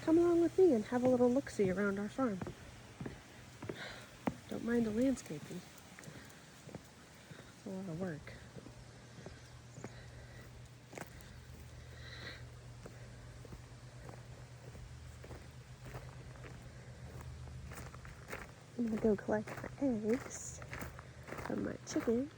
come along with me and have a little look-see around our farm. Don't mind the landscaping. It's a lot of work. I'm gonna go collect my eggs from my chickens.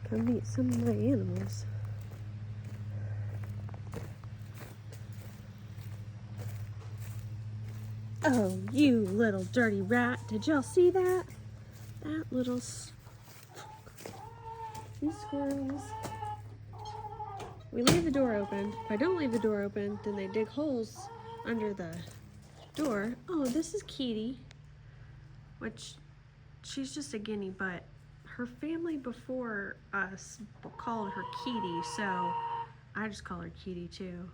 Come meet some of my animals. Oh, you little dirty rat. Did y'all see that? That little... These squirrels. We leave the door open. If I don't leave the door open, then they dig holes under the door. Oh, this is Kitty. Which, she's just a guinea, but her family before us called her Kitty, so I just call her Kitty too.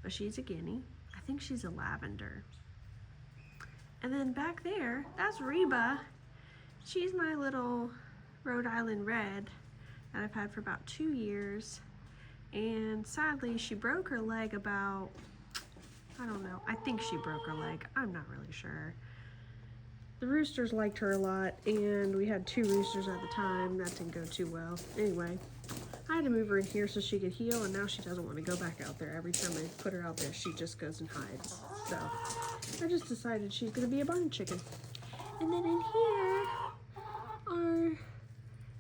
But she's a guinea. I think she's a lavender. And then back there, that's Reba. She's my little Rhode Island Red that I've had for about 2 years. And sadly, she broke her leg about, I don't know, I think she broke her leg. I'm not really sure. The roosters liked her a lot, and we had 2 roosters at the time. That didn't go too well. Anyway, I had to move her in here so she could heal, and now she doesn't want to go back out there. Every time I put her out there, she just goes and hides. So I just decided she's going to be a barn chicken. And then in here are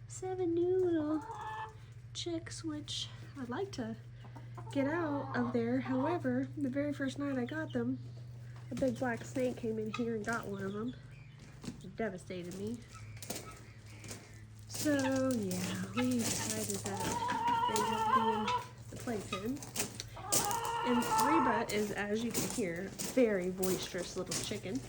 7 new little chicks, which I'd like to get out of there. However, the very first night I got them, a big black snake came in here and got one of them. It devastated me. So yeah, we decided that they would be in the playpen. And Reba is, as you can hear, very boisterous little chicken.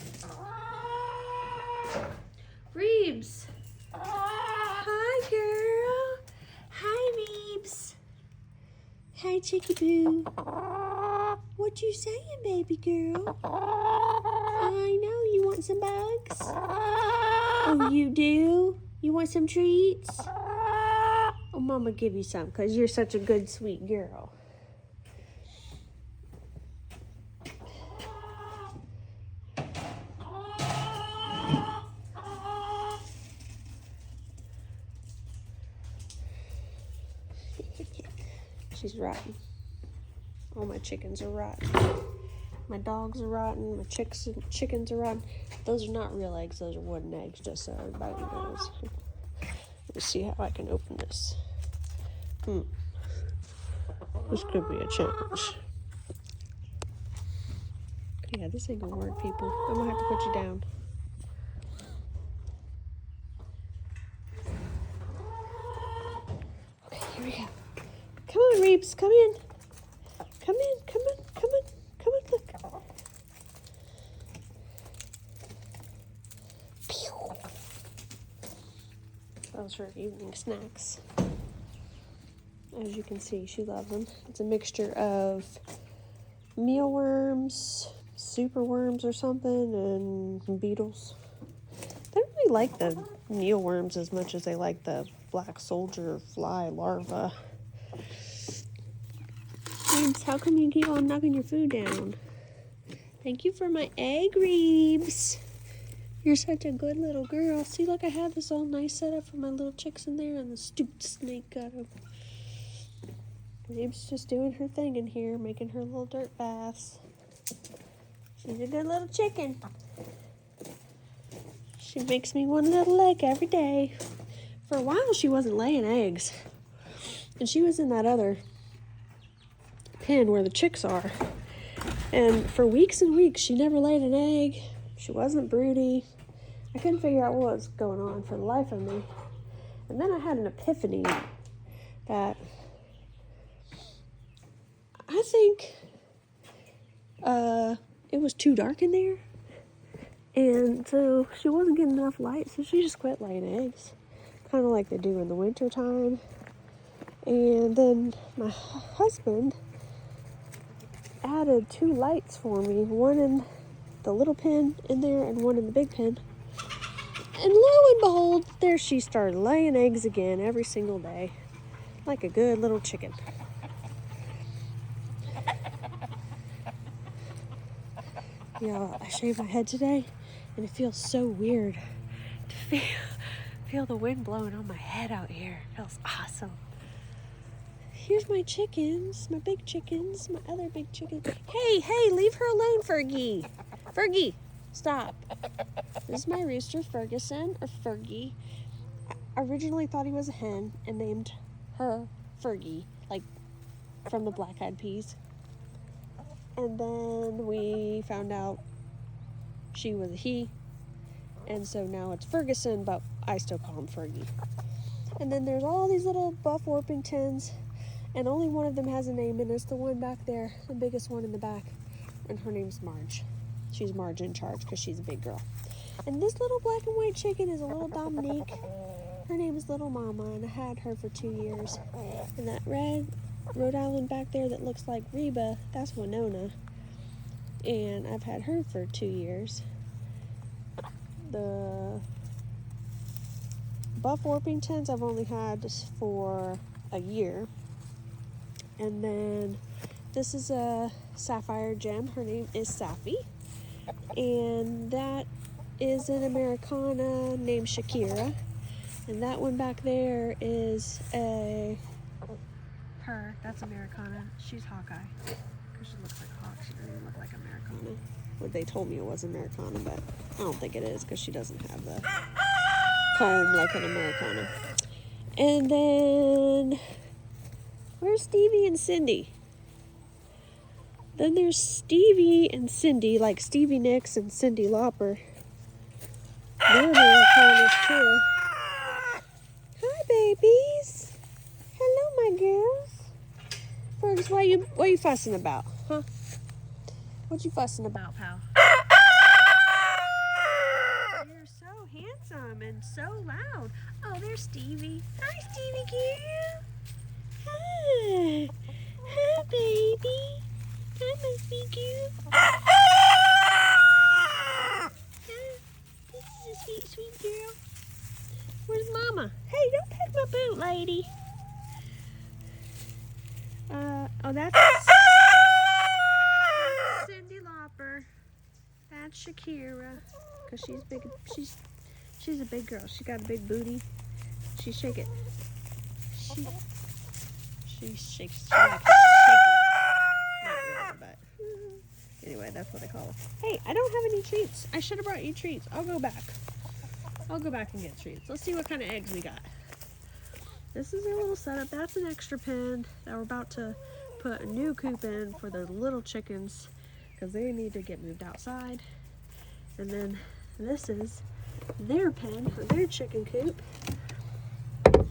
Reebs! Hi, girl! Hi, Reebs! Hi, Chicky Boo! What you saying, baby girl? I know, you want some bugs? Oh, you do? You want some treats? Oh, Mama give you some, because you're such a good, sweet girl. She's rotten. All my chickens are rotten. My dogs are rotten. My chickens are rotten. Those are not real eggs. Those are wooden eggs, just so everybody knows. Let's see how I can open this. This could be a challenge. Yeah, this ain't gonna work, people. I'm gonna have to put you down. Okay, here we go. Come on, Reeps, come in. Come in, come in, come in, come in, look. Those are evening snacks. As you can see, she loves them. It's a mixture of mealworms, superworms or something, and beetles. They don't really like the mealworms as much as they like the black soldier fly larva. Reebs, how come you keep on knocking your food down? Thank you for my egg, Reebs. You're such a good little girl. See, look, I have this all nice set up for my little chicks in there, and the stupid snake got them. Reebs just doing her thing in here, making her little dirt baths. She's a good little chicken. She makes me one little egg every day. For a while, she wasn't laying eggs. And she was in that other pen where the chicks are. And for weeks and weeks, she never laid an egg. She wasn't broody. I couldn't figure out what was going on for the life of me. And then I had an epiphany that was too dark in there. And so she wasn't getting enough light, so she just quit laying eggs. Kind of like they do in the winter time. And then my husband added 2 lights for me. One in the little pen in there and one in the big pen. And lo and behold, there she started laying eggs again every single day. Like a good little chicken. Yeah, I shaved my head today, and it feels so weird to feel the wind blowing on my head out here. It feels awesome. Here's my chickens, my big chickens, my other big chickens. Hey, leave her alone, Fergie. Fergie, stop. This is my rooster, Ferguson, or Fergie. I originally thought he was a hen and named her Fergie, like from the Black Eyed Peas. And then we found out she was a he, and so now it's Ferguson, but I still call him Fergie. And then there's all these little Buff Orpingtons, and only one of them has a name, and it's the one back there, the biggest one in the back, and her name's Marge. She's Marge in charge because she's a big girl. And this little black and white chicken is a little Dominique. Her name is Little Mama, and I had her for 2 years. And that red Rhode Island back there that looks like Reba, that's Winona. And I've had her for 2 years. The Buff Orpingtons I've only had for a year. And then this is a Sapphire Gem. Her name is Sappy. And that is an Americana named Shakira. And that one back there is her. That's Americana. She's Hawkeye. Because she looks like a hawk. She doesn't even look like Americana. Well, they told me it was Americana, but I don't think it is because she doesn't have the comb like an Americana. And then, where's Stevie and Cindy? Then there's Stevie and Cindy, like Stevie Nicks and Cyndi Lauper. They're Americanas too. Hi, babies. Hello, my girls. Fergus, what you fussing about, huh? What you fussing about, pal? You're so handsome and so loud. Oh, there's Stevie. Hi, Stevie girl. Hi. Hi, baby. Hi, my sweet girl. This is a sweet, sweet girl. Where's Mama? Hey, don't peck my boot, lady. That's Cyndi Lauper. That's Shakira. Because she's big. She's a big girl. She got a big booty. She shake it. She shakes. She likes to shake it. Not really, but anyway, that's what I call it. Hey, I don't have any treats. I should have brought you treats. I'll go back. And get treats. Let's see what kind of eggs we got. This is our little setup. That's an extra pen that we're about to put a new coop in for the little chickens because they need to get moved outside. And then this is their pen for their chicken coop.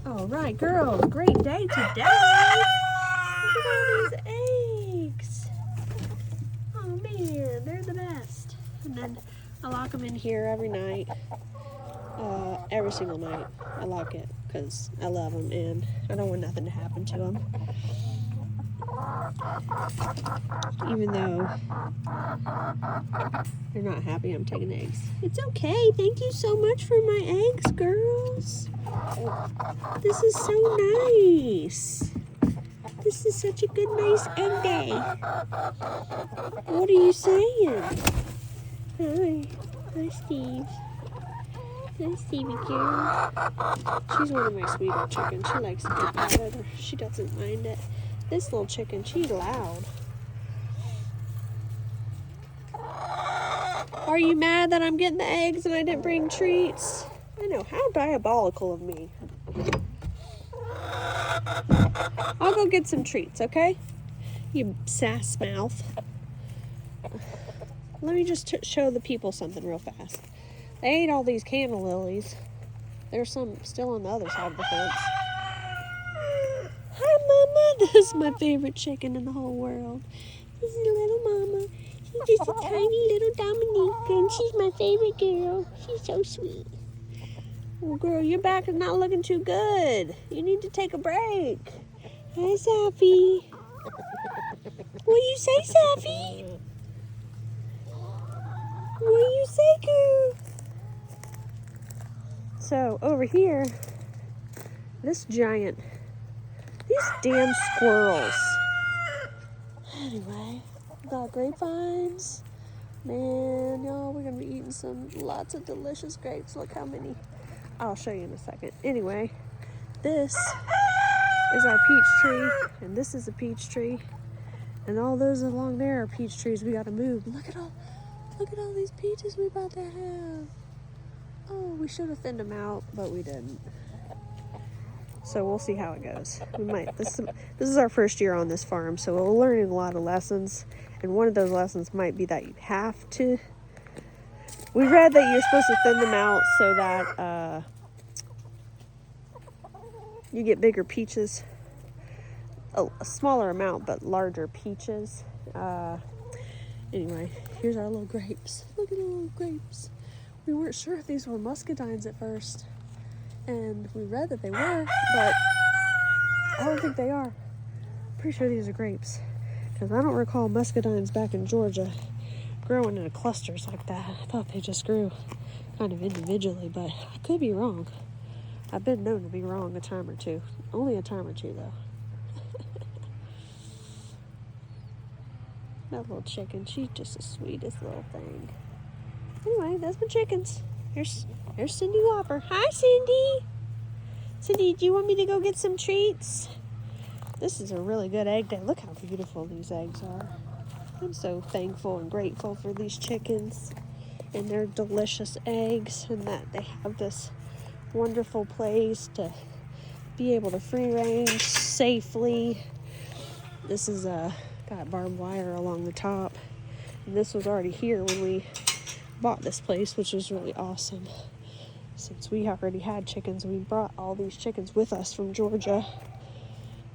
All right, girls, great day today. Look at all these eggs. Oh man, they're the best. And then I lock them in here every night. Every single night. I lock it because I love them and I don't want nothing to happen to them. Even though they're not happy I'm taking eggs. It's okay. Thank you so much for my eggs, girls. This is so nice. This is such a good, nice egg day. What are you saying? Hi. Hi, Steve. Hi, Stevie girl. She's one of my sweeter chickens. She likes to get petted. She doesn't mind it. This little chicken, she's loud. Are you mad that I'm getting the eggs and I didn't bring treats? I know, how diabolical of me. I'll go get some treats, okay? You sass mouth. Let me just show the people something real fast. They ate all these canna lilies. There's some still on the other side of the fence. Hi, Mama. This is my favorite chicken in the whole world. This is little Mama. She's just a tiny little Dominica, and she's my favorite girl. She's so sweet. Oh, girl, your back is not looking too good. You need to take a break. Hi, Safi. What you say, Safi? What you say, girl? So, over here, this giant, these damn squirrels. Anyway, got grapevines. Man, y'all, we're gonna be eating lots of delicious grapes. Look how many. I'll show you in a second. Anyway, this is our peach tree, and this is a peach tree, and all those along there are peach trees. We gotta move. Look at all these peaches we about to have. Oh, we should have thinned them out, but we didn't. So we'll see how it goes. We might. This is our first year on this farm, so we're learning a lot of lessons. And one of those lessons might be that you have to. We read that you're supposed to thin them out so that you get bigger peaches. A smaller amount, but larger peaches. Anyway, here's our little grapes. Look at the little grapes. We weren't sure if these were muscadines at first. And we read that they were, but I don't think they are. Pretty sure these are grapes. Because I don't recall muscadines back in Georgia growing in clusters like that. I thought they just grew kind of individually, but I could be wrong. I've been known to be wrong a time or two. Only a time or two, though. That little chicken, she's just the sweetest little thing. Anyway, that's my chickens. Here's Cindy Whopper. Hi, Cindy. Cindy, do you want me to go get some treats? This is a really good egg day. Look how beautiful these eggs are. I'm so thankful and grateful for these chickens and their delicious eggs, and that they have this wonderful place to be able to free range safely. This is got barbed wire along the top, and this was already here when we bought this place, which was really awesome. Since we already had chickens, we brought all these chickens with us from Georgia,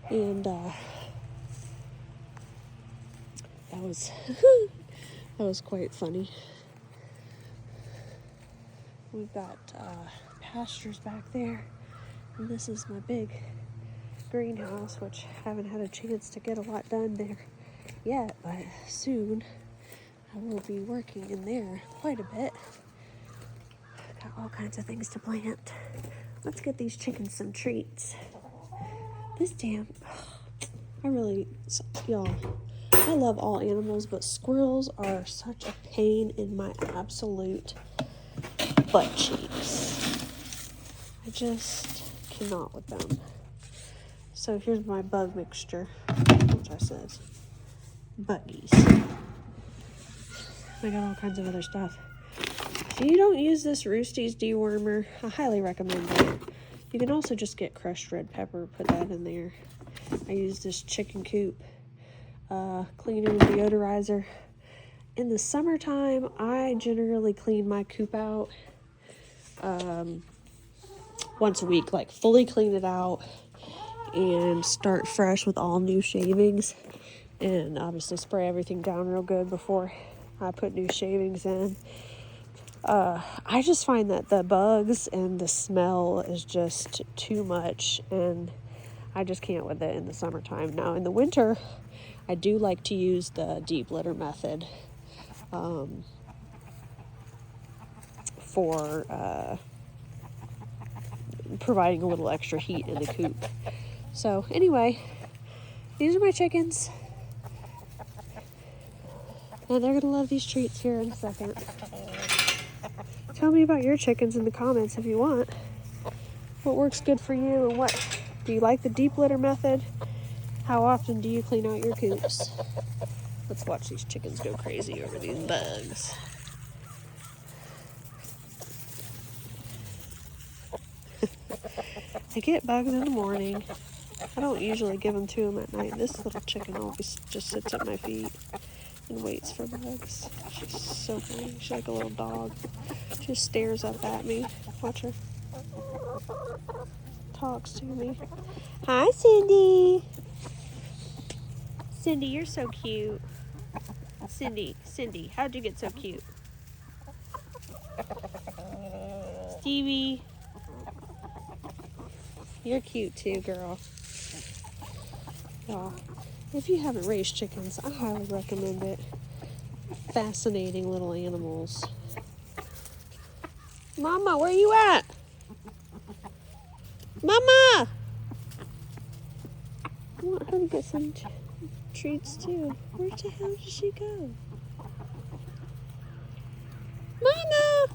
and that was quite funny. We've got pastures back there, and this is my big greenhouse, which I haven't had a chance to get a lot done there yet, but soon I will be working in there quite a bit. Got all kinds of things to plant. Let's get these chickens some treats. Y'all, I love all animals, but squirrels are such a pain in my absolute butt cheeks. I just cannot with them. So here's my bug mixture, which I said buggies. I got all kinds of other stuff. If you don't use this Roosties dewormer, I highly recommend it. You can also just get crushed red pepper, put that in there. I use this chicken coop cleaner and deodorizer. In the summertime, I generally clean my coop out once a week, like fully clean it out and start fresh with all new shavings, and obviously spray everything down real good before I put new shavings in. I just find that the bugs and the smell is just too much, and I just can't with it in the summertime. Now in the winter, I do like to use the deep litter method for providing a little extra heat in the coop. So anyway, these are my chickens, and they're gonna love these treats here in a second. Tell me about your chickens in the comments if you want. What works good for you, and what do you like? The deep litter method? How often do you clean out your coops? Let's watch these chickens go crazy over these bugs. I get bugs in the morning. I don't usually give them to them at night. This little chicken always just sits at my feet and waits for bugs. She's so funny. She's like a little dog. She just stares up at me. Watch her. Talks to me. Hi, Cindy. Cindy, you're so cute. Cindy. Cindy, how'd you get so cute? Stevie. You're cute too, girl. Oh, if you haven't raised chickens, I highly recommend it. Fascinating little animals. Mama, where you at? Mama! I want her to get some treats too. Where the hell did she go? Mama!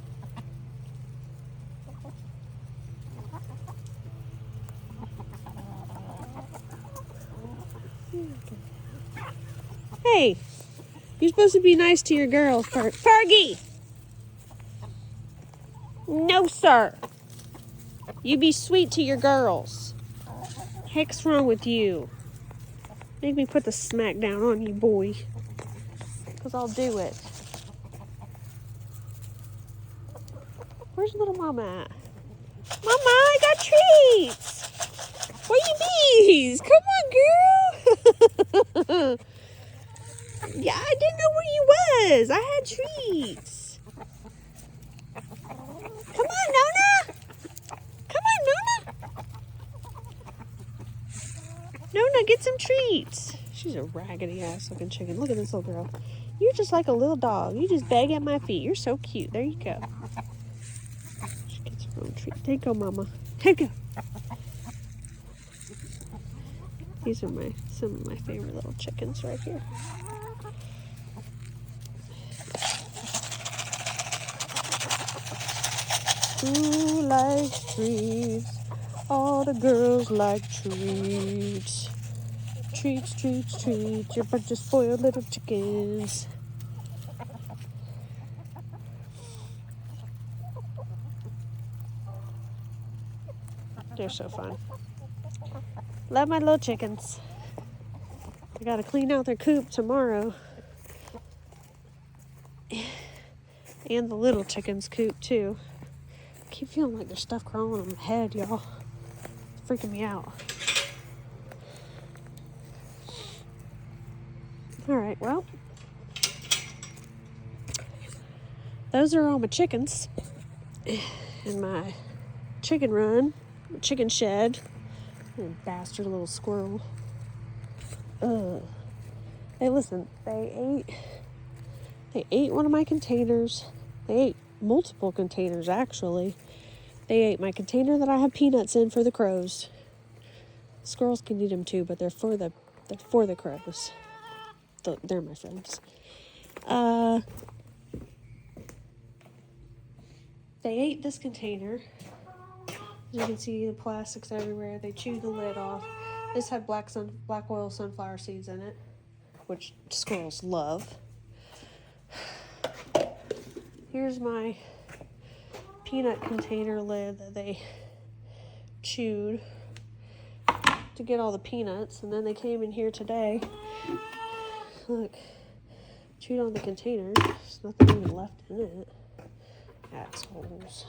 Hey, you're supposed to be nice to your girls, Fergie! No, sir. You be sweet to your girls. Heck's wrong with you? Make me put the smack down on you, boy. Because I'll do it. Where's little mama at? Mama, I got treats! Where you bees? Come on, girl! Yeah, I didn't know where you was. I had treats. Come on, Nona! Come on, Nona! Nona, get some treats. She's a raggedy ass looking chicken. Look at this little girl. You're just like a little dog. You just beg at my feet. You're so cute. There you go. She gets her own treat. There you go, Mama. There you go. These are some of my favorite little chickens right here. Who likes treats? All the girls like treats. Treats, treats, treats. You're a bunch of spoiled little chickens. They're so fun. Love my little chickens. I gotta clean out their coop tomorrow. And the little chicken's coop too. I keep feeling like there's stuff crawling on my head, y'all. It's freaking me out. Alright, well. Those are all my chickens. In my chicken run. My chicken shed. And bastard little squirrel. Hey, listen. They ate one of my containers. They ate multiple containers, actually. They ate my container that I have peanuts in for the crows. Squirrels can eat them too, but they're for the crows. They're my friends. They ate this container. As you can see, the plastics everywhere. They chewed the lid off. This had black oil sunflower seeds in it, which squirrels love. Here's my peanut container lid that they chewed to get all the peanuts, and then they came in here today. Look, chewed on the container. There's nothing even left in it. Assholes.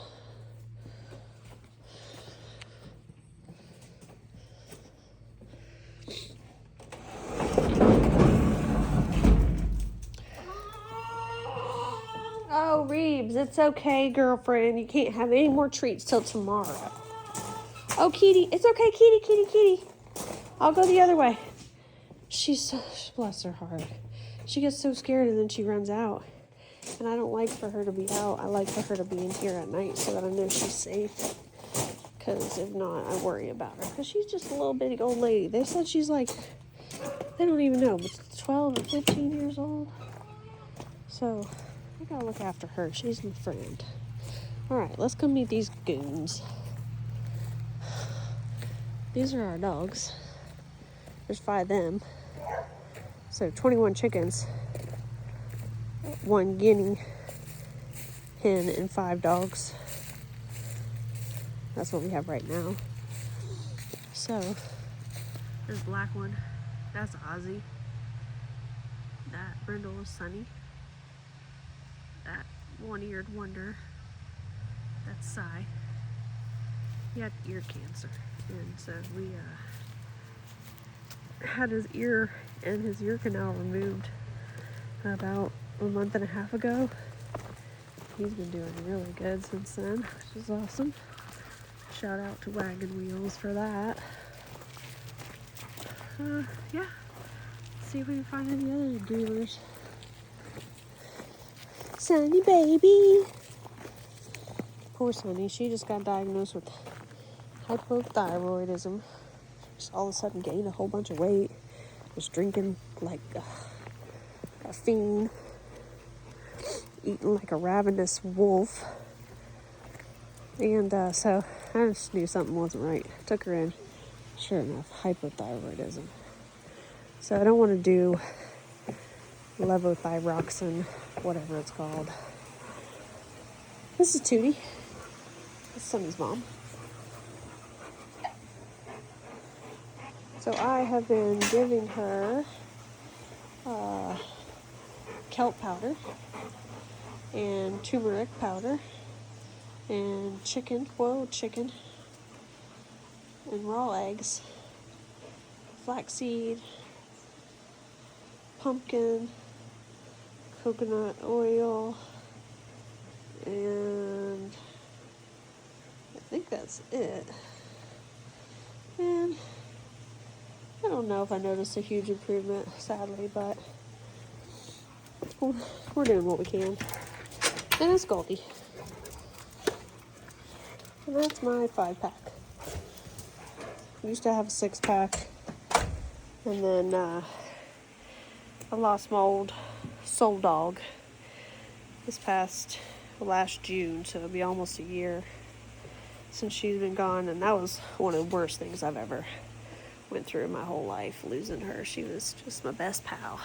Oh, Reeves, it's okay, girlfriend. You can't have any more treats till tomorrow. Oh, Kitty, it's okay, Kitty. I'll go the other way. Bless her heart. She gets so scared and then she runs out. And I don't like for her to be out. I like for her to be in here at night so that I know she's safe. Because if not, I worry about her. Because she's just a little bitty old lady. They said she's like, they don't even know, but 12 or 15 years old. So I gotta look after her. She's my friend. Alright, let's go meet these goons. These are our dogs. There's 5 of them. So 21 chickens. 1 guinea hen and 5 dogs. That's what we have right now. So, this black one, that's Ozzy. That brindle is Sunny. That one-eared wonder, that's Cy. He had ear cancer, and so we had his ear and his ear canal removed about a month and a half ago. He's been doing really good since then, which is awesome. Shout out to Wagon Wheels for that. Yeah. Let's see if we can find any other dreamers. Sunny baby. Poor Sunny. She just got diagnosed with hypothyroidism. Just all of a sudden gained a whole bunch of weight. Was drinking like a fiend. Eating like a ravenous wolf. And so I just knew something wasn't right. Took her in. Sure enough, hypothyroidism. So I don't want to do levothyroxine, whatever it's called. This is Tootie. This is Sunny's mom. So I have been giving her kelp powder and turmeric powder and chicken, boiled chicken, and raw eggs, flaxseed, pumpkin, coconut oil, and I think that's it. And I don't know if I noticed a huge improvement, sadly, but we're doing what we can. And it's Goldie. And that's my 5-pack. I used to have a 6-pack. And then I lost my old soul dog last June, so it'll be almost a year since she's been gone. And that was one of the worst things I've ever went through in my whole life, losing her. She was just my best pal.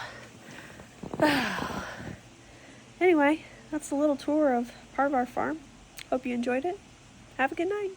Anyway, that's a little tour of part of our farm. Hope you enjoyed it. Have a good night.